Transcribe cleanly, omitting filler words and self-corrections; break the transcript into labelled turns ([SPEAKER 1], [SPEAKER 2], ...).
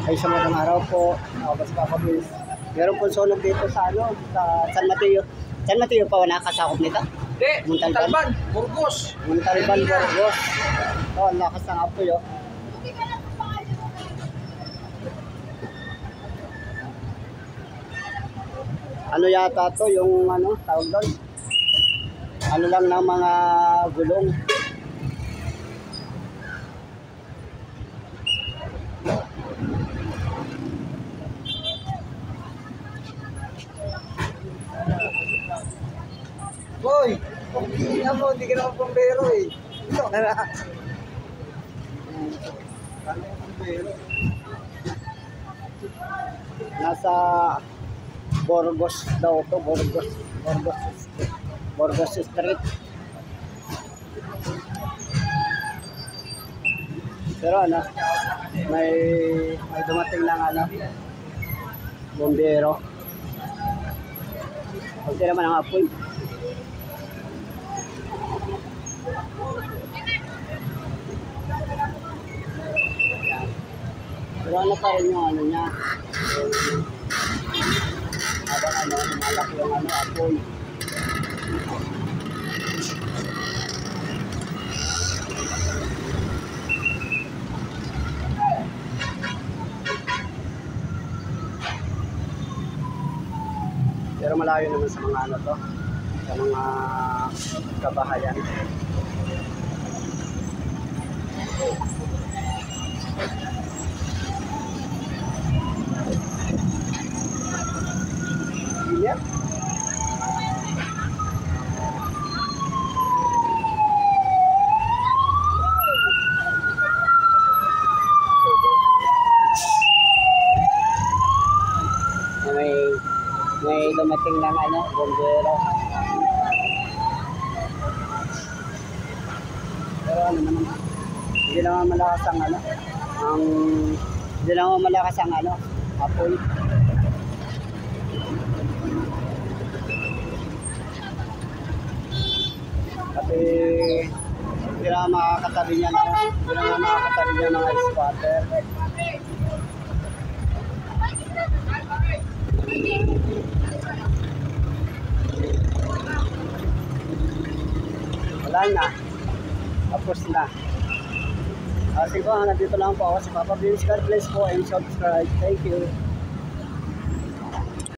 [SPEAKER 1] Ay sa magandang araw po, Bas Papa Bills. Meron po sunog dito sa sa San Mateo. San Mateo pa wala kasakop nito?
[SPEAKER 2] Hindi, Montalban, Burgos.
[SPEAKER 1] Montalban, Burgos. Oh, ang lakas ng apoy oh. Ano yata to yung tawag doon? Ano lang ng mga gulong.
[SPEAKER 2] Boy, hindi mo, hindi ka naman pumbero eh.
[SPEAKER 1] Nasa Burgos daw to, Burgos Street. Pero may dumating ng bombero. Kunti naman ang apoy. Pero pa rin yung niya. Habang malaki yung apoy. Pero malayo naman sa mga to, sa mga kabahayan. Yeah. May dumating ng bombero. Pero naman, hindi naman malakas ang apoy. Kasi hindi naman makakatabi niya ng ice water. Wala na. Tapos na. Sige po, nandito lang po ako sa Papa Bills. God bless po and subscribe. Thank you.